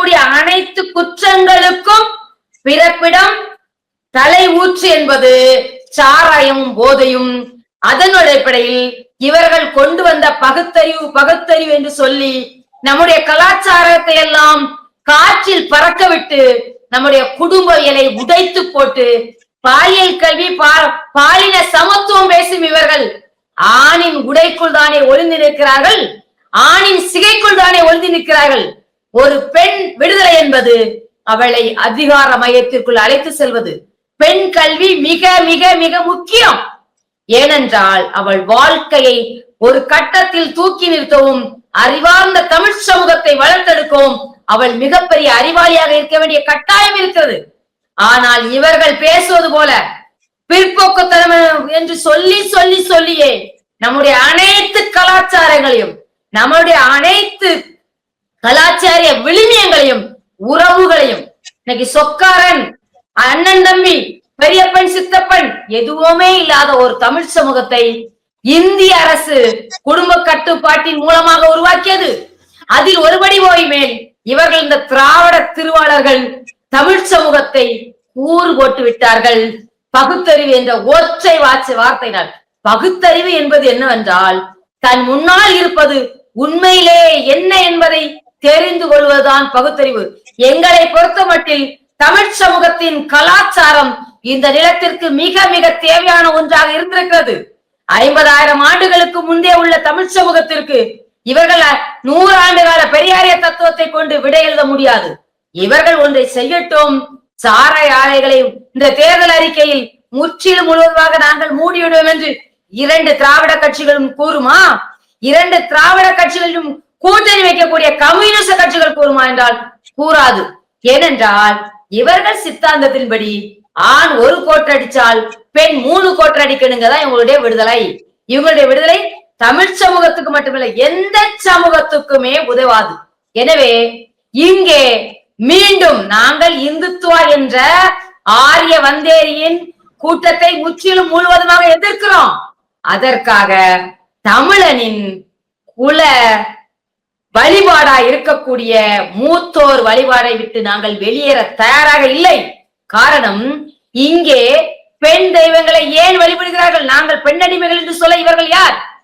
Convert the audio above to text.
செய்யக்கூடிய அனைத்து குற்றங்களுக்கும் பிறப்பிடம் தலை ஊற்று என்பது சாராயமும் போதையும். அதன் அடிப்படையில் இவர்கள் கொண்டு வந்த பகுத்தறிவு என்று சொல்லி நம்முடைய கலாச்சாரத்தை எல்லாம் காற்றில் பறக்க விட்டு நம்முடைய குடும்பவியலை உடைத்து போட்டு பாலியல் கல்வி பாலின சமத்துவம் பேசும் இவர்கள் ஆணின் உடைக்குள் தானே ஒளிந்து நிற்கிறார்கள், ஆணின் சிகைக்குள் தானே ஒளிந்து நிற்கிறார்கள். ஒரு பெண் விடுதலை என்பது அவளை அதிகார மையத்திற்குள் அழைத்து செல்வது. பெண் கல்வி மிக மிக மிக முக்கியம். ஏனென்றால் அவள் வாழ்க்கையை ஒரு கட்டத்தில் தூக்கி நிறுத்தவும் அறிவார்ந்த தமிழ் சமூகத்தை வளர்த்தெடுக்கவும் அவள் மிகப்பெரிய அறிவாளியாக இருக்க வேண்டிய கட்டாயம் இருக்கிறது. ஆனால் இவர்கள் பேசுவது போல பிற்போக்குத்தனம் என்று சொல்லி சொல்லி சொல்லியே நம்முடைய அனைத்து கலாச்சாரங்களையும் நம்முடைய அனைத்து கலாச்சார விழுமியங்களையும் உறவுகளையும் இன்னைக்கு சொக்காரன், அண்ணன் தம்பி, பெரியப்பன், சித்தப்பன் எதுவுமே இல்லாத ஒரு தமிழ் சமூகத்தை இந்திய அரசு குடும்ப கட்டுப்பாட்டின் மூலமாக உருவாக்கியது. அதில் ஒருபடி போய் மேல் இவர்கள் இந்த திராவிட திருவாளர்கள் தமிழ் சமூகத்தை கூறு போட்டு விட்டார்கள். பகுத்தறிவு என்ற ஒற்றை வார்த்தையினால். பகுத்தறிவு என்பது என்னவென்றால் தன் முன்னால் இருப்பது உண்மையிலே என்ன என்பதை தெரிந்து கொள்வதுதான் பகுத்தறிவு. எங்களை பொறுத்த மட்டில் தமிழ் சமூகத்தின் கலாச்சாரம் இந்த நிலத்திற்கு மிக மிக தேவையான ஒன்றாக இருந்திருக்கிறது. 50,000 ஆண்டுகளுக்கு முன்பே உள்ள தமிழ் சமூகத்திற்கு இவர்கள் 100 ஆண்டு கால பெரியாரிய தத்துவத்தை கொண்டு விடை எழுத முடியாது. இவர்கள் ஒன்றை செய்யட்டும், சாராய ஆலைகளை இந்த தேர்தல் அறிக்கையில் முற்றிலும் முழுவதுமாக நாங்கள் மூடிவிடுவோம் என்று 2 திராவிட கட்சிகளும் கூறுமா? 2 திராவிட கட்சிகளிலும் கூட்டணி வைக்கக்கூடிய கம்யூனிஸ்ட கட்சிகள் கூறுமா என்றால் கூறாது. ஏனென்றால் இவர்கள் சித்தாந்தத்தின்படி ஆண் 1 கோட்டடிச்சால் பெண் 3 கோட்டடிக்கணுங்கதான் இவங்களுடைய விடுதலை. இவங்களுடைய விடுதலை தமிழ் சமூகத்துக்கு மட்டுமில்லை, எந்த சமூகத்துக்குமே உதவாது. எனவே இங்கே மீண்டும் நாங்கள் இந்துத்துவா என்ற ஆரிய வந்தேரியின் கூட்டத்தை முற்றிலும் முழுவதுமாக எதிர்க்கிறோம். அதற்காக தமிழனின் குல வழிபாடா இருக்கக்கூடிய மூத்தோர் வழிபாடை விட்டு நாங்கள் வெளியேற தயாராக இல்லை. காரணம், இங்கே பெண் தெய்வங்களை ஏன் வழிபடுகிறார்கள்? நாங்கள் பெண்ணடிமைகள் என்று சொல்ல இவர்கள் யார்?